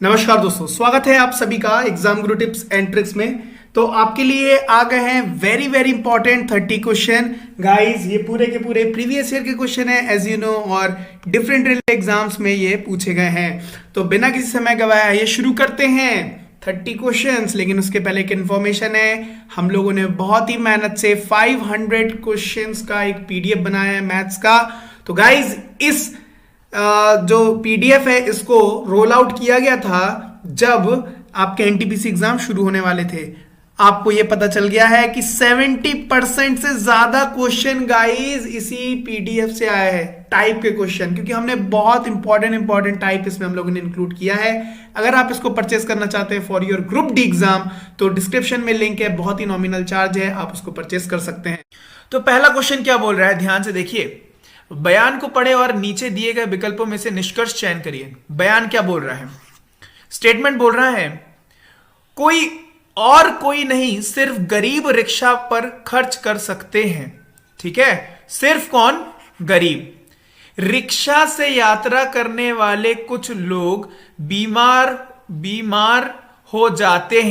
नमस्कार दोस्तों, स्वागत है आप सभी का exam Guru tips and tricks में। तो आपके लिए आ गए हैं very very important 30 question guys. ये पूरे के पूरे प्रीवियस ईयर के क्वेश्चन है एज यू नो, और डिफरेंट एग्जाम्स में ये पूछे गए हैं। तो बिना किसी समय गवाए ये शुरू करते हैं 30 क्वेश्चंस। लेकिन उसके पहले एक इन्फॉर्मेशन है, हम लोगों ने बहुत ही मेहनत से 500 क्वेश्चंस का एक पीडीएफ बनाया है मैथ्स का। तो गाइज इस जो पीडीएफ है इसको रोल आउट किया गया था जब आपके एनटीपीसी एग्जाम शुरू होने वाले थे। आपको यह पता चल गया है कि 70% से ज्यादा क्वेश्चन गाइस इसी पीडीएफ से आया है, टाइप के क्वेश्चन, क्योंकि हमने बहुत इंपॉर्टेंट टाइप इसमें हम लोगों ने इंक्लूड किया है। अगर आप इसको परचेस करना चाहते हैं for your group D exam तो डिस्क्रिप्शन में लिंक है, बहुत ही नॉमिनल चार्ज है, आप उसको परचेस कर सकते हैं। तो पहला क्वेश्चन क्या बोल रहा है, ध्यान से देखिए। बयान को पढ़े और नीचे दिए गए विकल्पों में से निष्कर्ष चयन करिए। बयान क्या बोल रहा है? स्टेटमेंट बोल रहा है कोई नहीं, सिर्फ गरीब रिक्शा पर खर्च कर सकते हैं। ठीक है, सिर्फ कौन? गरीब। रिक्शा से यात्रा करने वाले कुछ लोग बीमार हो जाते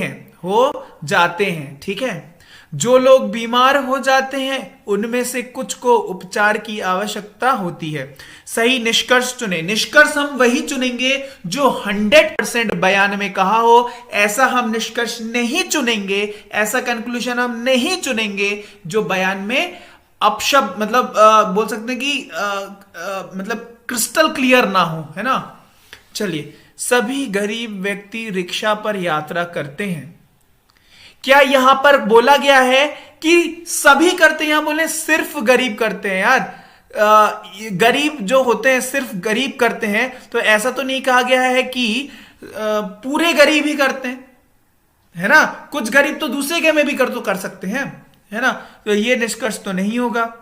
हैं। ठीक है, जो लोग बीमार हो जाते हैं उनमें से कुछ को उपचार की आवश्यकता होती है। सही निष्कर्ष चुने। निष्कर्ष हम वही चुनेंगे जो 100% बयान में कहा हो। ऐसा हम निष्कर्ष नहीं चुनेंगे, ऐसा कंक्लूजन हम नहीं चुनेंगे जो बयान में अपशब्द मतलब बोल सकते हैं कि मतलब क्रिस्टल क्लियर ना हो, है ना। चलिए, सभी गरीब व्यक्ति रिक्शा पर यात्रा करते हैं। क्या यहां पर बोला गया है कि सभी करते हैं? यहां बोले सिर्फ गरीब करते हैं। यार गरीब जो होते हैं सिर्फ गरीब करते हैं, तो ऐसा तो नहीं कहा गया है कि पूरे गरीब ही करते हैं, है ना। कुछ गरीब तो दूसरे के में भी कर सकते हैं, है ना। तो ये निष्कर्ष तो नहीं होगा।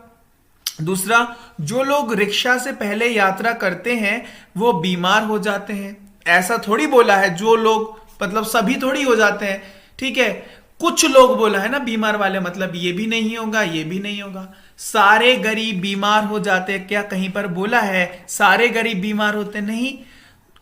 दूसरा, जो लोग रिक्शा से पहले यात्रा करते हैं वो बीमार हो जाते हैं। ऐसा थोड़ी बोला है, जो लोग मतलब सभी थोड़ी हो जाते हैं। ठीक है, कुछ लोग बोला है ना बीमार वाले, मतलब ये भी नहीं होगा, ये भी नहीं होगा। सारे गरीब बीमार हो जाते हैं, क्या कहीं पर बोला है सारे गरीब बीमार होते? नहीं।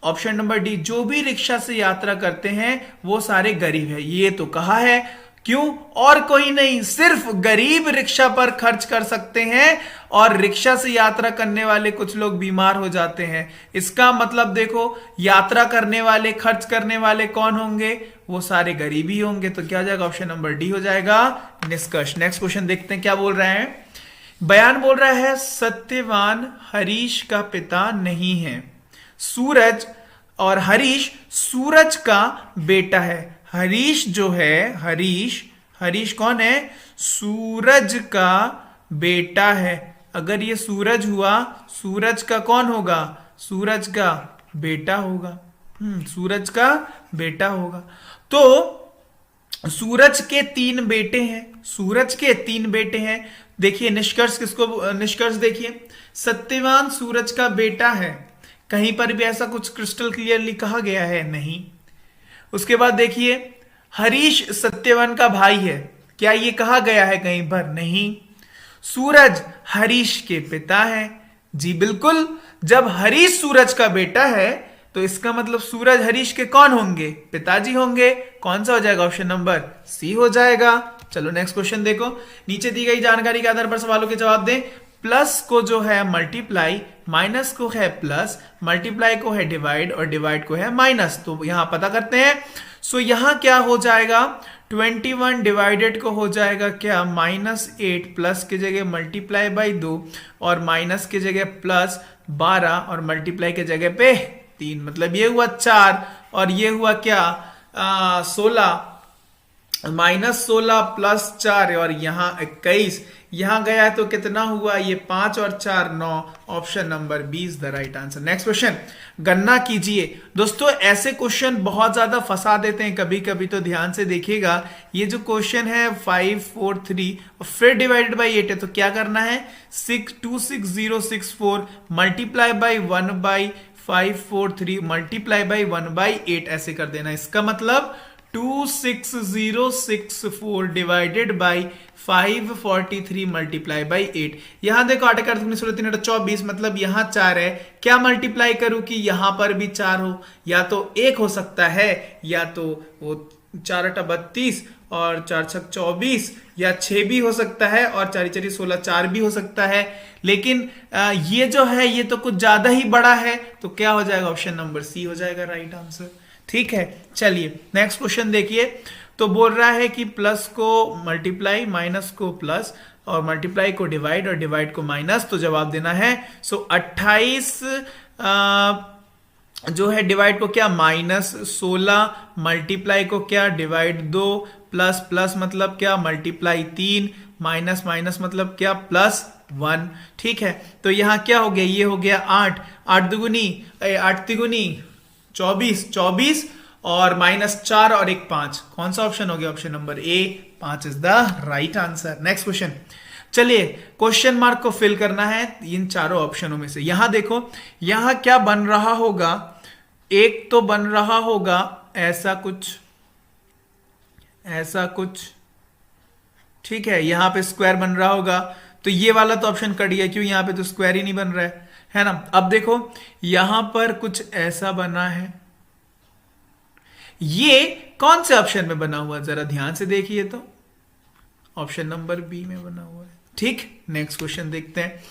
ऑप्शन नंबर डी, जो भी रिक्शा से यात्रा करते हैं वो सारे गरीब है, ये तो कहा है। क्यों? और कोई नहीं, सिर्फ गरीब रिक्शा पर खर्च कर सकते हैं और रिक्शा से यात्रा करने वाले कुछ लोग बीमार हो जाते हैं। इसका मतलब देखो, यात्रा करने वाले, खर्च करने वाले कौन होंगे? वो सारे गरीब ही होंगे। तो क्या हो जाएगा? ऑप्शन नंबर डी हो जाएगा निष्कर्ष। नेक्स्ट क्वेश्चन देखते हैं क्या बोल रहे हैं। बयान बोल रहा है सत्यवान हरीश का पिता नहीं है। सूरज और हरीश सूरज का बेटा है। हरीश जो है, हरीश कौन है? सूरज का बेटा है। अगर ये सूरज हुआ, सूरज का कौन होगा? सूरज का बेटा होगा। सूरज का बेटा होगा। तो सूरज के 3 बेटे हैं। सूरज के 3 बेटे हैं। देखिए निष्कर्ष किसको, निष्कर्ष देखिए, सत्यवान सूरज का बेटा है। कहीं पर भी ऐसा कुछ क्रिस्टल क्लियरली कहा गया है? नहीं। उसके बाद देखिए, हरीश सत्यवान का भाई है, क्या ये कहा गया है कहीं पर? नहीं। सूरज हरीश के पिता है। जी बिल्कुल, जब हरीश सूरज का बेटा है तो इसका मतलब सूरज हरीश के कौन होंगे? पिताजी होंगे। कौन सा हो जाएगा? ऑप्शन नंबर सी हो जाएगा। चलो नेक्स्ट क्वेश्चन देखो। नीचे दी गई जानकारी के आधार पर सवालों के जवाब दें। प्लस को जो है मल्टीप्लाई, माइनस को है प्लस, मल्टीप्लाई को है डिवाइड और डिवाइड को है माइनस। तो यहां पता करते हैं। सो यहां क्या हो जाएगा? 21 डिवाइडेड को हो जाएगा क्या? -8, प्लस की जगह मल्टीप्लाई बाई 2 और माइनस की जगह प्लस 12 और मल्टीप्लाई की जगह पे 3, मतलब ये हुआ 4 और ये हुआ क्या? 16, -16 प्लस 4 और यहां 21। यहां गया तो कितना हुआ? ये 5 और 4 9। Option number 20 the right answer. Next question, गणना कीजिए। दोस्तों ऐसे क्वेश्चन बहुत ज्यादा फंसा देते हैं कभी कभी, तो ध्यान से देखिएगा। ये जो क्वेश्चन है 5 4 3 और फिर डिवाइडेड बाई 8 है, तो क्या करना है? 26064 मल्टीप्लाई बाई 1/543 मल्टीप्लाई बाई 1/8 ऐसे कर देना। इसका मतलब 26064 डिवाइडेड बाई 543 मल्टीप्लाई बाई 8। यहां देखो 8 का 24 मतलब यहां 4 है। क्या मल्टीप्लाई करूं कि यहां पर भी 4 हो? या तो 1 हो सकता है, या तो वो 4 8 32 और 4 6 24, या 6 भी हो सकता है और 4 4 16 4 भी हो सकता है। लेकिन ये जो है ये तो कुछ ज्यादा ही बड़ा है, तो क्या हो जाएगा? ऑप्शन नंबर सी हो जाएगा राइट आंसर। ठीक है, चलिए नेक्स्ट क्वेश्चन देखिए। तो बोल रहा है कि प्लस को मल्टीप्लाई, माइनस को प्लस, और मल्टीप्लाई को डिवाइड और डिवाइड को माइनस। तो जवाब देना है। सो 28 जो है डिवाइड को क्या माइनस 16, मल्टीप्लाई को क्या डिवाइड 2, प्लस प्लस मतलब क्या मल्टीप्लाई 3, माइनस माइनस मतलब क्या प्लस 1। ठीक है, तो यहां क्या हो गया? ये हो गया 8, 8 दुगुनी 8 तिगुनी 24, 24 और माइनस 4 और 1 5। कौन सा ऑप्शन हो गया? Option number A, 5 is the right answer. Next question, चलिए क्वेश्चन मार्क को फिल करना है इन चारों ऑप्शनों में से। यहां देखो, यहां क्या बन रहा होगा? एक तो बन रहा होगा ऐसा कुछ, ऐसा कुछ। ठीक है, यहां पे स्क्वायर बन रहा होगा, तो ये वाला तो ऑप्शन कट गया, क्यों? यहां पे तो स्क्वायर ही नहीं बन रहा है ना। अब देखो यहां पर कुछ ऐसा बना है, ये कौन से ऑप्शन में बना हुआ? जरा ध्यान से देखिए तो ऑप्शन नंबर बी में बना हुआ है। ठीक, नेक्स्ट क्वेश्चन देखते हैं।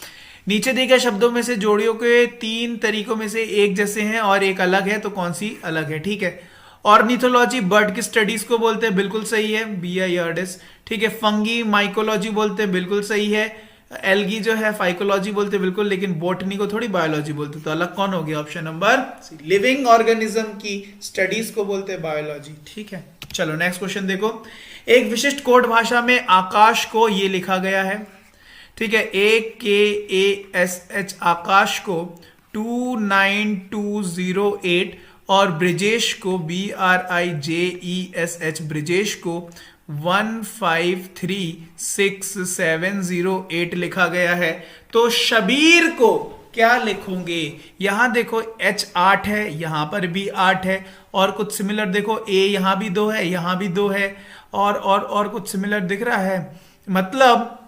नीचे दिए गए शब्दों में से जोड़ियों के 3 तरीकों में से एक जैसे हैं और एक अलग है, तो कौन सी अलग है? ठीक है, ऑर्निथोलॉजी बर्ड की स्टडीज को बोलते हैं, बिल्कुल सही है, BIRDS। ठीक है, फंगी माइकोलॉजी बोलते हैं, बिल्कुल सही है। एल्गी जो है फाइकोलॉजी बोलते हैं, बिल्कुल, लेकिन बोटनी को थोड़ी बायोलॉजी बोलते, तो अलग कौन हो गया? Option number C, living organism की स्टडीज को बोलते हैं बायोलॉजी। ठीक है, चलो नेक्स्ट क्वेश्चन देखो। एक विशिष्ट कोड भाषा में आकाश को ये लिखा गया है। ठीक है, AKASH आकाश को 29208 और ब्रिजेश को BRIJESH ब्रिजेश को 153678 लिखा गया है। तो शबीर को क्या लिखोगे? यहां देखो H 8 है, यहां पर भी 8 है, और कुछ सिमिलर देखो A यहां भी 2 है, यहां भी 2 है, और कुछ सिमिलर दिख रहा है। मतलब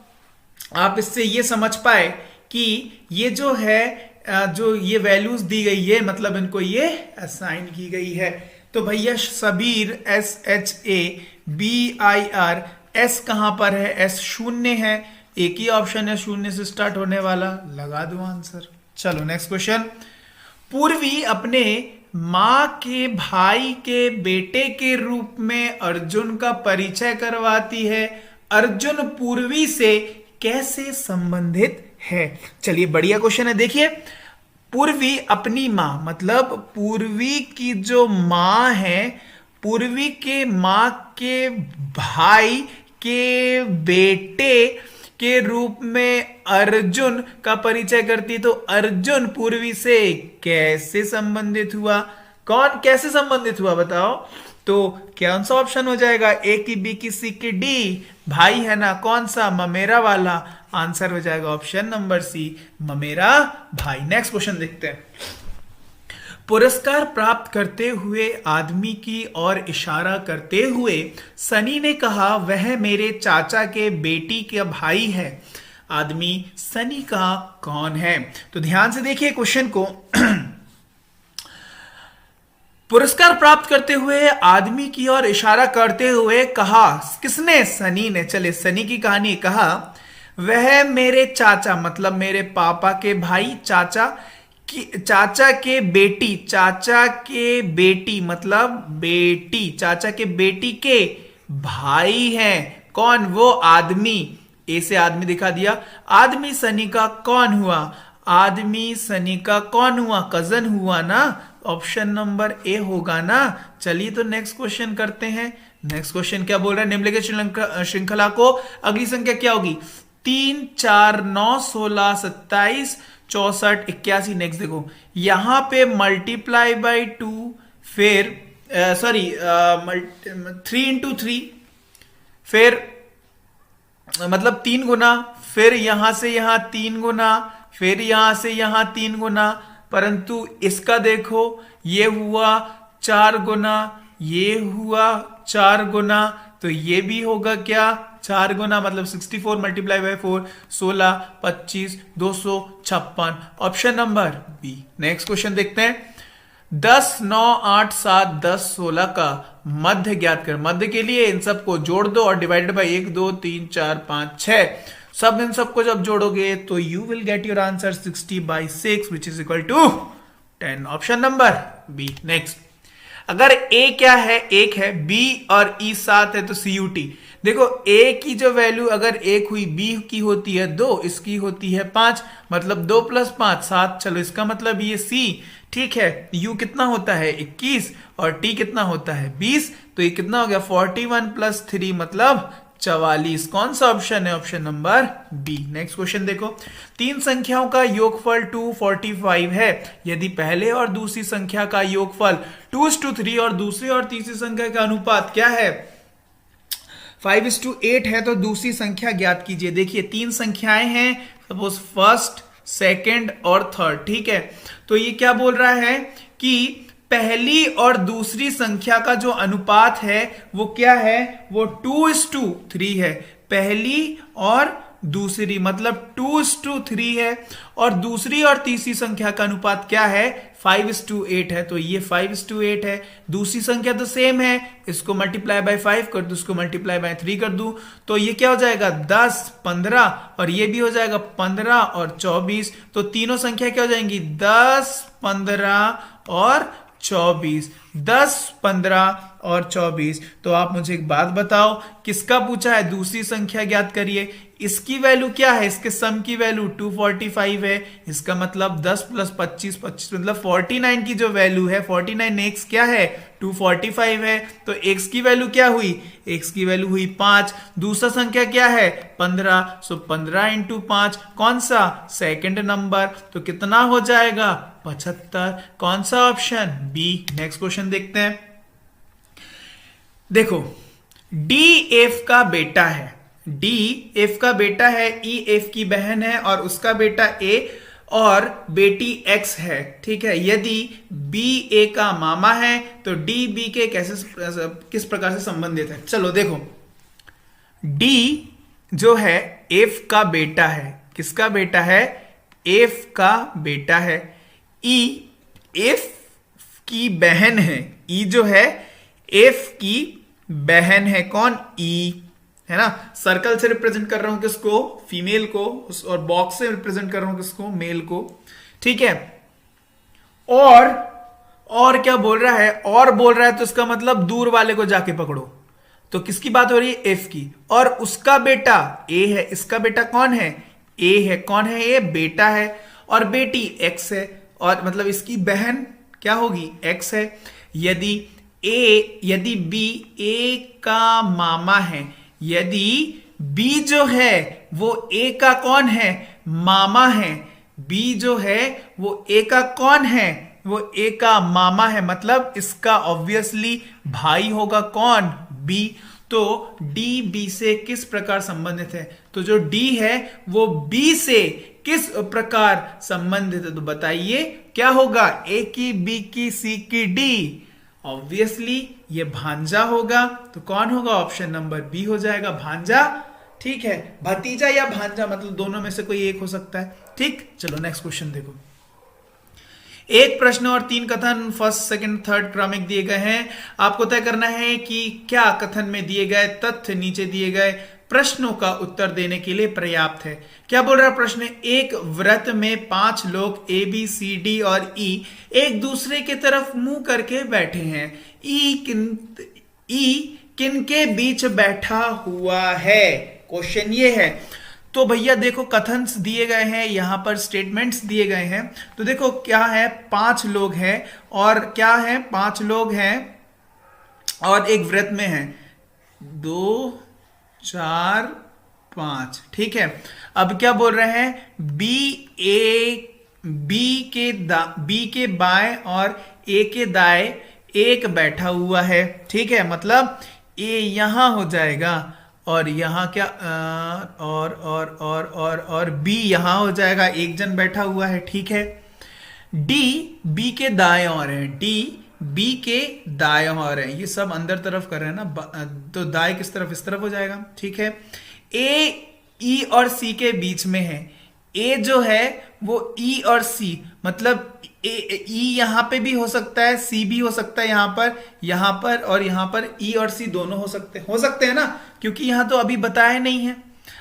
आप इससे ये समझ पाए कि ये जो है जो ये वैल्यूज दी गई है, मतलब इनको ये असाइन की गई है। तो भैया सबीर SHABIR, S कहां पर है? S शून्य है, एक ही ऑप्शन है शून्य से स्टार्ट होने वाला, लगा दो आंसर। चलो नेक्स्ट क्वेश्चन। पूर्वी अपने मां के भाई के बेटे के रूप में अर्जुन का परिचय करवाती है। अर्जुन पूर्वी से कैसे संबंधित है? चलिए बढ़िया क्वेश्चन है। देखिए, पूर्वी अपनी मां, मतलब पूर्वी की जो मां है, पूर्वी के मां के भाई के बेटे के रूप में अर्जुन का परिचय करती। तो अर्जुन पूर्वी से कैसे संबंधित हुआ? कौन कैसे संबंधित हुआ बताओ? तो कौन सा ऑप्शन हो जाएगा? ए की, बी की, सी की, डी? भाई है ना, कौन सा? ममेरा वाला। आंसर हो जाएगा ऑप्शन नंबर सी, ममेरा भाई। नेक्स्ट क्वेश्चन देखते हैं। पुरस्कार प्राप्त करते हुए आदमी की ओर इशारा करते हुए सनी ने कहा, वह मेरे चाचा के बेटी का भाई है। आदमी सनी का कौन है? तो ध्यान से देखिए क्वेश्चन को। पुरस्कार प्राप्त करते हुए आदमी की ओर इशारा करते हुए कहा, किसने? सनी ने। चले सनी की कहानी। कहा, वह मेरे चाचा, मतलब मेरे पापा के भाई, चाचा के बेटी, चाचा के बेटी मतलब बेटी, चाचा के बेटी के भाई हैं। कौन? वो आदमी। ए से आदमी दिखा दिया। आदमी सनी का कौन हुआ? आदमी सनी का कौन हुआ? कजन हुआ ना। ऑप्शन नंबर ए होगा ना। चलिए तो नेक्स्ट क्वेश्चन करते हैं। नेक्स्ट क्वेश्चन क्या बोल रहा है? निम्नलिखित श्रृंखला को अगली संख्या क्या होगी? 3 4 9 16 27 64 81। नेक्स्ट देखो, यहां पे मल्टीप्लाई बाई 2, फिर 3 इंटू 3, फिर मतलब 3 गुना, फिर यहां से यहां 3 गुना, फिर यहां से यहां 3 गुना। परंतु इसका देखो, ये हुआ 4 गुना ये हुआ 4 गुना, तो ये भी होगा क्या 4 गुना, मतलब 64 multiply by 4 16 25 256, option number B. Next question देखते हैं। 10 9 8 7 10 16 का मध्य ज्ञात कर। मध्य के लिए इन सबको जोड़ दो और डिवाइडेड बाय 1 2 3 4 5 6, सब इन सबको जब जोड़ोगे तो you will get your answer 60/6 which is equal to 10, option number B. Next, अगर a क्या है 1 है, b और e 7 है तो CUT। देखो a की जो वैल्यू अगर 1 हुई, b की होती है 2, इसकी होती है 5, मतलब 2 + 5 7, चलो इसका मतलब ये c, ठीक है। u कितना होता है 21 और t कितना होता है 20, तो ये कितना हो गया 41 + 3 मतलब 44, कौन सा ऑप्शन है, option number B. Next question देखो, तीन संख्याओं का योगफल 245 है, यदि पहले और दूसरी संख्या का योगफल 2:3 और दूसरी और तीसरी संख्या का अनुपात क्या है 5:8 है, तो दूसरी संख्या ज्ञात कीजिए। देखिए तीन संख्याएं हैं, सपोज फर्स्ट, सेकंड और थर्ड, ठीक है। तो ये क्या बोल रहा है कि पहली और दूसरी संख्या का जो अनुपात है वो क्या है, वो 2:3 है। पहली और दूसरी मतलब 2:3 है, और दूसरी और तीसरी संख्या का अनुपात क्या है 5:8 है, तो ये 5:8 है। दूसरी संख्या तो सेम है, इसको मल्टीप्लाई बाय 5 कर दू, इसको मल्टीप्लाई बाय 3 कर दू, तो ये क्या हो जाएगा 10 15, और ये भी हो जाएगा 15 और 24, तो तीनों संख्या क्या हो जाएंगी 10 15 और 24, 10 15 और 24। तो आप मुझे एक बात बताओ, किसका पूछा है, दूसरी संख्या ज्ञात करिए। इसकी वैल्यू क्या है, इसके सम की वैल्यू 245 है, इसका मतलब 10 + 25 25 मतलब 49 की जो वैल्यू है 49 x क्या है 245 है, तो x की वैल्यू क्या हुई, x की वैल्यू हुई 5। दूसरा संख्या क्या है 15, सो 15 × 5 कौन सा सेकंड नंबर, तो कितना हो जाएगा 75, कौन सा ऑप्शन बी। नेक्स्ट क्वेश्चन देखते हैं। देखो d f का बेटा है, d f का बेटा है, e f की बहन है और उसका बेटा a और बेटी x है, ठीक है। यदि b a का मामा है तो d b के किस प्रकार से संबंधित है। चलो देखो d जो है f का बेटा है, किसका बेटा है f का बेटा है, e f की बहन है, e जो है f की बहन है, कौन e है ना। सर्कल से रिप्रेजेंट कर रहा हूं किसको, फीमेल को, और बॉक्स से रिप्रेजेंट कर रहा हूं किसको, मेल को, ठीक है। और क्या बोल रहा है, और बोल रहा है तो इसका मतलब दूर वाले को जाके पकड़ो, तो किसकी बात हो रही है एफ की, और उसका बेटा ए है, इसका बेटा कौन है ए है, कौन है ए बेटा है, और बेटी एक्स है, और मतलब इसकी बहन क्या होगी एक्स है। यदि बी ए का मामा है, यदि बी जो है वो ए का कौन है मामा है, बी जो है वो ए का कौन है, वो ए का मामा है, मतलब इसका ऑब्वियसली भाई होगा कौन बी। तो डी बी से किस प्रकार संबंधित है, तो जो डी है वो बी से किस प्रकार संबंधित है, तो बताइए क्या होगा, ए की बी की सी की डी, ऑब्वियसली ये भांजा होगा, तो कौन होगा ऑप्शन नंबर बी हो जाएगा भांजा, ठीक है। भतीजा या भांजा मतलब दोनों में से कोई एक हो सकता है, ठीक। चलो नेक्स्ट क्वेश्चन देखो। एक प्रश्न और 3 कथन फर्स्ट सेकंड थर्ड क्रमिक दिए गए हैं, आपको तय करना है कि क्या कथन में दिए गए तथ्य नीचे दिए गए प्रश्नों का उत्तर देने के लिए पर्याप्त है। क्या बोल रहा है प्रश्न, एक व्रत में 5 लोग ए बी सी डी और ई एक दूसरे के तरफ मुंह करके बैठे हैं, ई किन के बीच बैठा हुआ है, क्वेश्चन ये है। तो भैया देखो कथन दिए गए हैं, यहां पर स्टेटमेंट्स दिए गए हैं, तो देखो क्या है 5 लोग हैं, और क्या है 5 लोग हैं और एक व्रत में हैं 2 4 5, ठीक है। अब क्या बोल रहे हैं बी के बाएं और ए के दाएं एक बैठा हुआ है, ठीक है, मतलब ए यहां हो जाएगा और यहां क्या और बी यहां हो जाएगा, एक जन बैठा हुआ है, ठीक है। डी बी के दाएं और है, डी बी के दाएं और है, ये सब अंदर तरफ कर रहे हैं ना, तो दाएं किस तरफ, इस तरफ हो जाएगा, ठीक है। ए ई और सी के बीच में है, ए जो है वो ई और सी, मतलब ई यहां पे भी हो सकता है, सी भी हो सकता है, यहां पर और यहां पर ई और सी दोनों हो सकते हैं ना, क्योंकि यहां तो अभी बताया नहीं है।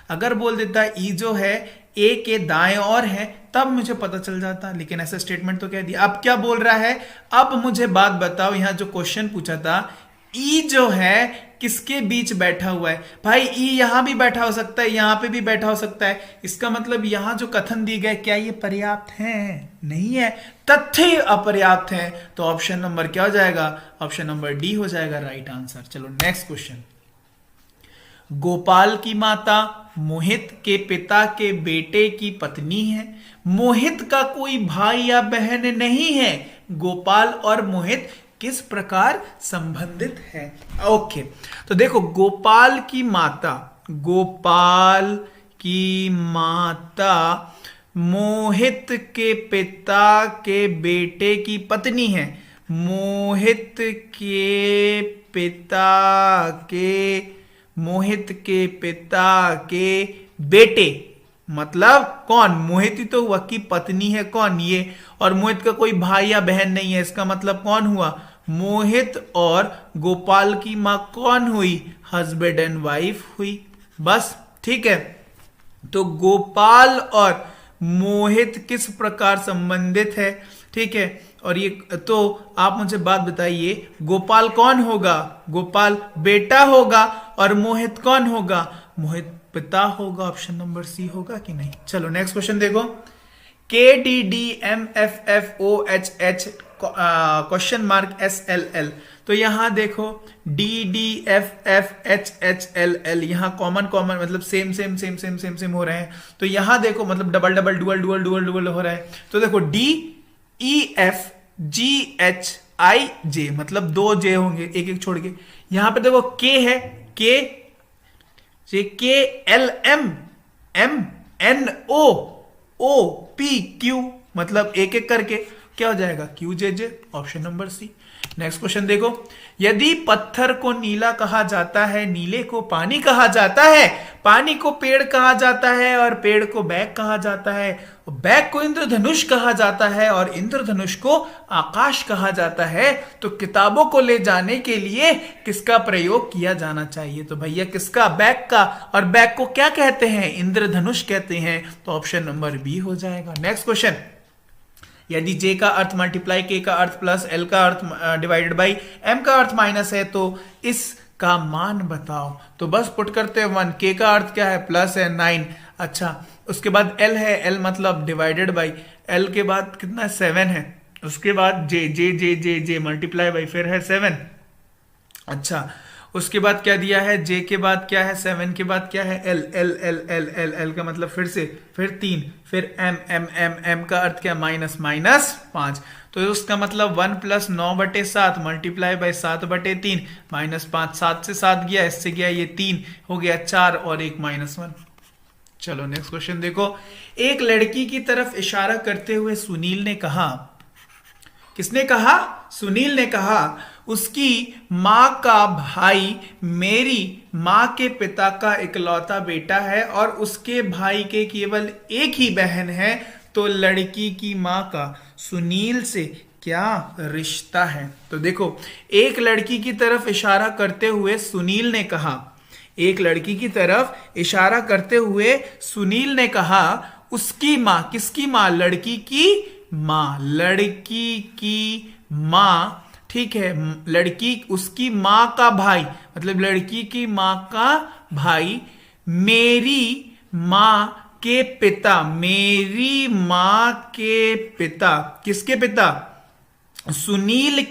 अगर बोल देता है ई जो है ए के दाएं और है, तब मुझे पता चल जाता, लेकिन ऐसा स्टेटमेंट तो कह दिया। अब क्या बोल रहा है, अब मुझे बात बताओ, यहां जो क्वेश्चन पूछा था, ई जो है किसके बीच बैठा हुआ है? भाई ई यहां भी बैठा हो सकता है, यहां पे भी बैठा हो सकता है, इसका मतलब यहां जो कथन दिए गए क्या ये पर्याप्त है? नहीं है, तथ्य अपर्याप्त है। तो ऑप्शन नंबर क्या हो जाएगा? ऑप्शन नंबर डी हो जाएगा राइट आंसर। चलो नेक्स्ट क्वेश्चन। गोपाल की माता मोहित के पिता के बेटे की पत्नी है। मोहित का कोई भाई या बहन नहीं है। गोपाल और मोहित किस प्रकार संबंधित है? ओके, तो देखो गोपाल की माता मोहित के पिता के बेटे की पत्नी है। मोहित के पिता के बेटे मतलब कौन? मोहित ही तो हुआ, की पत्नी है कौन? ये। और मोहित का कोई भाई या बहन नहीं है, इसका मतलब कौन हुआ? मोहित और गोपाल की मां कौन हुई? हस्बैंड एंड वाइफ हुई, बस, ठीक है। तो गोपाल और मोहित किस प्रकार संबंधित है, ठीक है। और ये तो आप मुझे बात बताइए, गोपाल कौन होगा? गोपाल बेटा होगा, और मोहित कौन होगा? मोहित पिता होगा। ऑप्शन नंबर सी होगा कि नहीं? चलो नेक्स्ट क्वेश्चन देखो। KDDMFFOHH क्वेश्चन मार्क SLL, तो यहां देखो DDFFHHLL, यहां कॉमन मतलब सेम हो रहे हैं। तो यहां देखो मतलब डबल डुअल हो रहा है। तो देखो DEFGHIJ मतलब 2 J होंगे, एक छोड़ के। यहां पे देखो K है, KLMMNOOPQ मतलब एक करके क्या हो जाएगा? QJJ। Option number C. Next question देखो। यदि पत्थर को नीला कहा जाता है, नीले को पानी कहा जाता है, पानी को पेड़ कहा जाता है और पेड़ को बैग कहा जाता है, बैग को इंद्रधनुष कहा जाता है और इंद्रधनुष को आकाश कहा जाता है, तो किताबों को ले जाने के लिए किसका प्रयोग किया जाना चाहिए? तो भैया किसका? बैग का। और बैग को क्या कहते हैं? इंद्रधनुष कहते हैं। तो ऑप्शन नंबर बी हो जाएगा। Next question. यदि J का अर्थ मल्टीप्लाई K का अर्थ प्लस L का अर्थ डिवाइडेड बाई M का अर्थ माइनस है, तो इसका मान बताओ। तो बस पुट करते हैं 1। K का अर्थ क्या है? प्लस है 9। अच्छा, उसके बाद L है, L मतलब डिवाइडेड बाई, L के बाद कितना है? 7 है। उसके बाद J मल्टीप्लाई बाई फिर है 7। अच्छा, उसके बाद क्या दिया है? J के बाद क्या है? 7 के बाद क्या है? L का मतलब फिर 3, फिर M का अर्थ क्या? -5। तो उसका मतलब 1 + 9/7 मल्टीप्लाई बाई 7/3 -5, 7 से 7 गया, इससे गया ये 3 हो गया 4 और एक -1। चलो नेक्स्ट क्वेश्चन देखो। एक लड़की की तरफ इशारा करते हुए सुनील ने कहा, किसने कहा? सुनील ने कहा, उसकी मां का भाई मेरी मां के पिता का इकलौता बेटा है और उसके भाई के केवल एक ही बहन है, तो लड़की की मां का सुनील से क्या रिश्ता है? तो देखो, एक लड़की की तरफ इशारा करते हुए सुनील ने कहा, एक लड़की की तरफ इशारा करते हुए सुनील ने कहा, उसकी मां, किसकी मां? लड़की की मां, लड़की की मां, ठीक है। लड़की, उसकी मां का भाई मतलब लड़की की मां का भाई मेरी मां के पिता, मेरी मां के पिता, किसके पिता? सुनील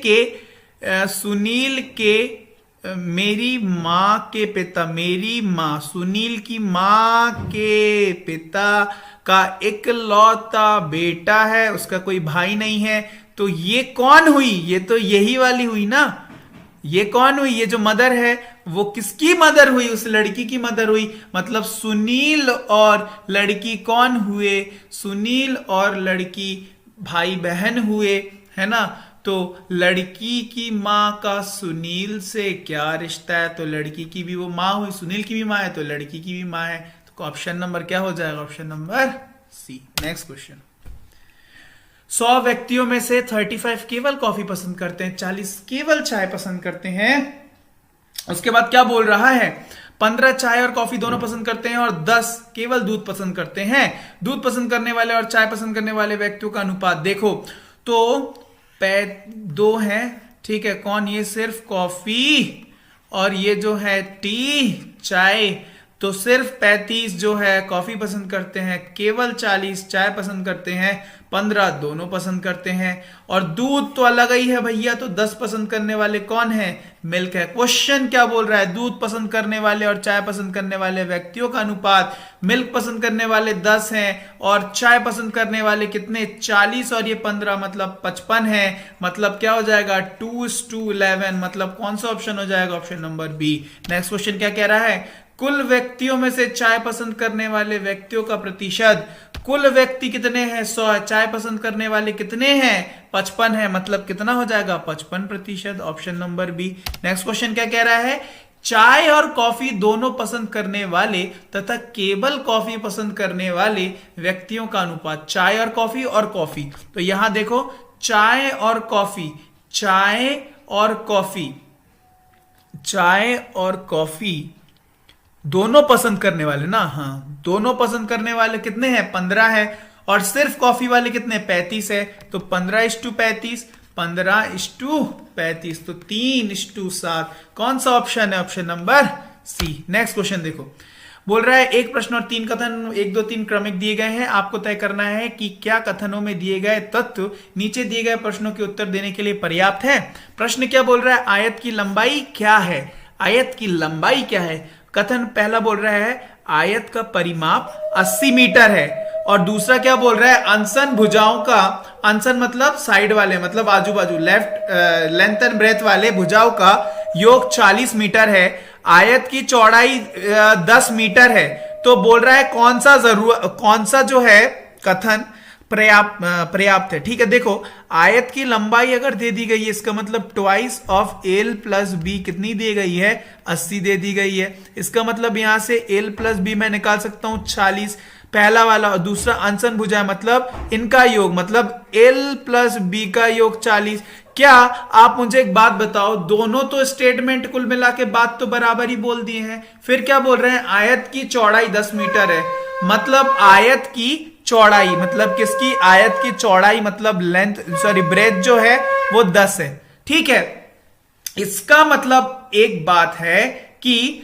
के मेरी मां के पिता, मेरी मां, सुनील की मां के पिता का इकलौता बेटा है, उसका कोई भाई नहीं है। तो ये कौन हुई? ये तो यही वाली हुई ना। ये कौन हुई? ये जो मदर है वो किसकी मदर हुई? उस लड़की की मदर हुई। मतलब सुनील और लड़की कौन हुए? सुनील और लड़की भाई बहन हुए, है ना। तो लड़की की माँ का सुनील से क्या रिश्ता है? तो लड़की की भी वो माँ हुई, सुनील की भी माँ है, तो लड़की की भी माँ है। तो ऑप्शन नंबर क्या हो जाएगा? Option number C. Next question. 100 व्यक्तियों में से 35 केवल कॉफी पसंद करते हैं, 40 केवल चाय पसंद करते हैं। उसके बाद क्या बोल रहा है? 15 चाय और कॉफी दोनों पसंद करते हैं और 10 केवल दूध पसंद करते हैं। दूध पसंद करने वाले और चाय पसंद करने वाले व्यक्तियों का अनुपात देखो तो 2 है, ठीक है। कौन? ये सिर्फ कॉफी और ये जो है टी चाय, तो सिर्फ 35 जो है कॉफी पसंद करते हैं, केवल 40 चाय पसंद करते हैं, 15 दोनों पसंद करते हैं। और दूध तो अलग ही है भैया, तो 10 पसंद करने वाले कौन है? मिल्क है। क्वेश्चन क्या बोल रहा है? दूध पसंद करने वाले और चाय पसंद करने वाले व्यक्तियों का अनुपात, मिल्क पसंद करने वाले 10 हैं और चाय पसंद करने वाले कितने? 40 और ये 15 मतलब 55 है। मतलब क्या हो जाएगा? 2:11। मतलब कौन सा ऑप्शन हो जाएगा? Option number B. Next question क्या कह रहा है? कुल व्यक्तियों में से चाय पसंद करने वाले व्यक्तियों का प्रतिशत, कुल व्यक्ति कितने हैं? 100 है, चाय पसंद करने वाले कितने हैं? 55 है। मतलब कितना हो जाएगा? 55%। Option number B. Next question क्या कह रहा है? चाय और कॉफी दोनों पसंद करने वाले तथा केवल कॉफी पसंद करने वाले व्यक्तियों का अनुपात, चाय और कॉफी और कॉफी। तो यहां देखो चाय और कॉफी, चाय और कॉफी, चाय और कॉफी दोनों पसंद करने वाले ना, हाँ दोनों पसंद करने वाले कितने हैं? 15 है। और सिर्फ कॉफी वाले कितने? 35 है। तो 15:35, 15:35, तो 3:7। कौन सा ऑप्शन है? Option number C. Next question देखो, बोल रहा है एक प्रश्न और 3 कथन 1, 2, 3 क्रमिक दिए गए हैं। आपको तय करना है कि क्या कथनों में दिए गए तत्व नीचे दिए गए प्रश्नों के उत्तर देने के लिए पर्याप्त है। प्रश्न क्या बोल रहा है? आयत की लंबाई क्या है? आयत की लंबाई क्या है? कथन पहला बोल रहा है आयत का परिमाप 80 मीटर है। और दूसरा क्या बोल रहा है? अनसन भुजाओं का, अनसन मतलब साइड वाले, मतलब आजू बाजू, लेंथ एंड ब्रेथ वाले भुजाओं का योग 40 मीटर है। आयत की चौड़ाई 10 मीटर है। तो बोल रहा है कौन सा जो है कथन पर्याप्त है। ठीक है, देखो आयत की लंबाई अगर दे दी गई है, इसका मतलब twice of L plus B कितनी दी गई है? 80 दे दी गई है। इसका मतलब यहां से एल प्लस बी मैं निकाल सकता हूं 40, पहला वाला। और दूसरा अनसन भुजा मतलब इनका योग, मतलब एल प्लस बी का योग 40। क्या आप मुझे एक बात बताओ, दोनों तो स्टेटमेंट कुल मिला के बात तो बराबर ही बोल दिए हैं, फिर क्या बोल रहे हैं? आयत की चौड़ाई 10 मीटर है, मतलब आयत की चौड़ाई, मतलब किसकी? आयत की चौड़ाई मतलब ब्रेथ जो है वो 10 है। ठीक है, इसका मतलब एक बात है कि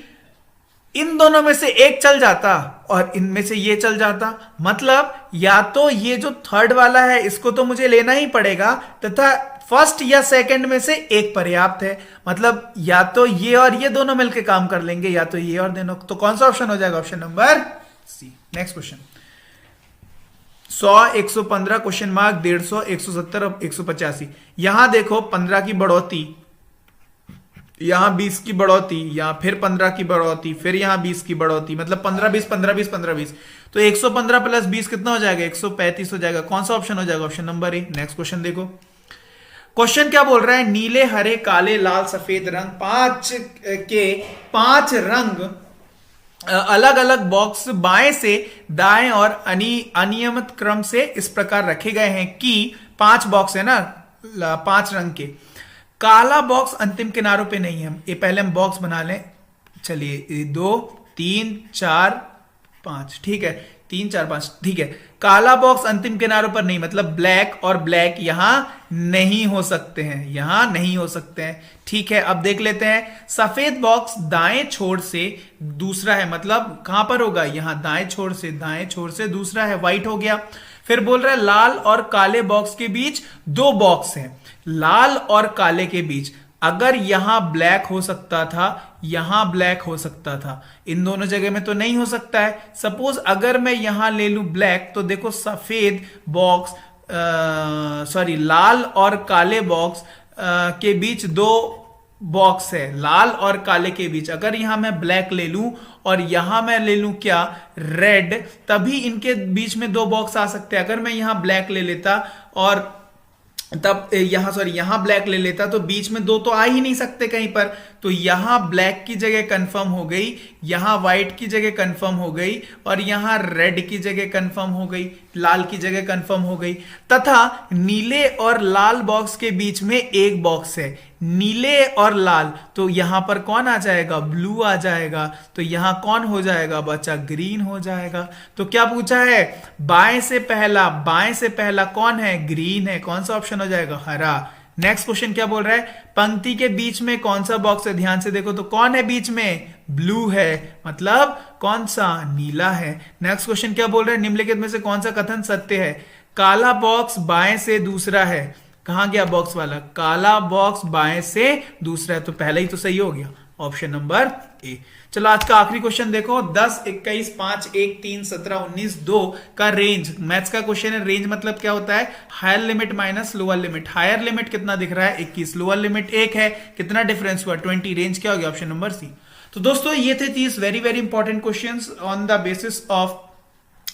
इन दोनों में से एक चल जाता और इनमें से ये चल जाता, मतलब या तो ये जो थर्ड वाला है इसको तो मुझे लेना ही पड़ेगा, तथा फर्स्ट या सेकंड में से एक पर्याप्त है। मतलब या तो ये और ये दोनों मिलकर काम कर लेंगे, या तो ये और दोनों। तो कौन सा ऑप्शन हो जाएगा? Option number C. Next question 100, 115 question mark 150, 170 और 185। यहां देखो 15 की बढ़ोतरी, यहां 20 की बढ़ोतरी, यहां फिर 15 की बढ़ोतरी, फिर यहां 20 की बढ़ोतरी, मतलब 15 20 15 20 15 20। तो 115 प्लस 20 कितना हो जाएगा? 135 हो जाएगा। कौन सा ऑप्शन हो जाएगा? Option number A. Next question देखो, क्वेश्चन क्या बोल रहा है? नीले, हरे, काले, लाल, सफेद रंग, 5 रंग अलग अलग बॉक्स बाएं से दाएं और अनियमित क्रम से इस प्रकार रखे गए हैं कि 5 बॉक्स है ना, 5 रंग के। काला बॉक्स अंतिम किनारों पे नहीं है। ये पहले हम बॉक्स बना लें। चलिए 2 3 4 5, ठीक है, 3 4 5, ठीक है। काला बॉक्स अंतिम किनारों पर नहीं, मतलब ब्लैक और ब्लैक यहां नहीं हो सकते हैं, यहां नहीं हो सकते हैं। ठीक है, अब देख लेते हैं। सफेद बॉक्स दाएं छोर से दूसरा है, मतलब कहां पर होगा? यहां दाएं छोर से दूसरा है, व्हाइट हो गया। फिर बोल रहा है लाल और काले बॉक्स के बीच 2 बॉक्स हैं। लाल और काले के बीच अगर यहां ब्लैक हो सकता था, यहां ब्लैक हो सकता था, इन दोनों जगह में तो नहीं हो सकता है। सपोज अगर मैं यहां ले लूं ब्लैक, तो देखो सफेद बॉक्स लाल और काले बॉक्स के बीच 2 बॉक्स है, लाल और काले के बीच। अगर यहां मैं ब्लैक ले लूं और यहां मैं ले लूं क्या? रेड, तभी इनके बीच में 2 बॉक्स आ सकते हैं। अगर मैं यहां ब्लैक ले लेता और तब यहां सॉरी यहां ब्लैक ले लेता तो बीच में दो तो आ ही नहीं सकते कहीं पर, तो यहां ब्लैक की जगह कंफर्म हो गई, यहां व्हाइट की जगह कंफर्म हो गई, और यहां रेड की जगह कंफर्म हो गई, लाल की जगह कंफर्म हो गई। तथा नीले और लाल बॉक्स के बीच में एक बॉक्स है, नीले और लाल, तो यहां पर कौन आ जाएगा, ब्लू आ जाएगा, तो यहां कौन हो जाएगा बच्चा, ग्रीन हो जाएगा। तो क्या पूछा है, बाएं से पहला कौन है, ग्रीन है, कौन सा ऑप्शन हो जाएगा, हरा। नेक्स्ट क्वेश्चन क्या बोल रहा है, पंक्ति के बीच में कौन सा बॉक्स है, ध्यान से देखो तो कौन है बीच में, ब्लू है, मतलब कौन सा, नीला है। नेक्स्ट क्वेश्चन क्या बोल रहा है, निम्नलिखित में से कौन सा कथन सत्य है, काला बॉक्स बाएं से दूसरा है, कहां गया बॉक्स वाला, काला बॉक्स बाएं से दूसरा है, तो पहला ही तो सही हो गया, ऑप्शन नंबर ए। चलो आज का आखिरी क्वेश्चन देखो, 10, 21, 5, 1, 3, 17, 19, 2 का रेंज, मैथ्स का क्वेश्चन है। रेंज मतलब क्या होता है, higher limit minus lower limit. Higher limit कितना दिख रहा है, 21, लोअर लिमिट 1 है, कितना डिफरेंस हुआ, 20, रेंज क्या हो गया, ऑप्शन नंबर सी। तो दोस्तों ये थे 30 very very important questions on the basis of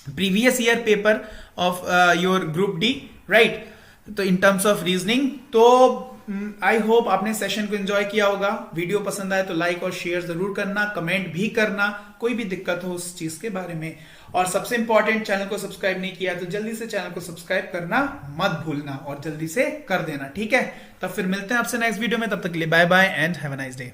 previous year paper of your group D, right. तो इन टर्म्स ऑफ रीजनिंग, तो आई होप आपने सेशन को एंजॉय किया होगा। वीडियो पसंद आए तो लाइक और शेयर जरूर करना, कमेंट भी करना कोई भी दिक्कत हो उस चीज के बारे में। और सबसे इंपॉर्टेंट, चैनल को सब्सक्राइब नहीं किया तो जल्दी से चैनल को सब्सक्राइब करना मत भूलना, और जल्दी से कर देना, ठीक है। तब फिर मिलते हैं आपसे नेक्स्ट वीडियो में, तब तक के लिए bye bye and have a nice day.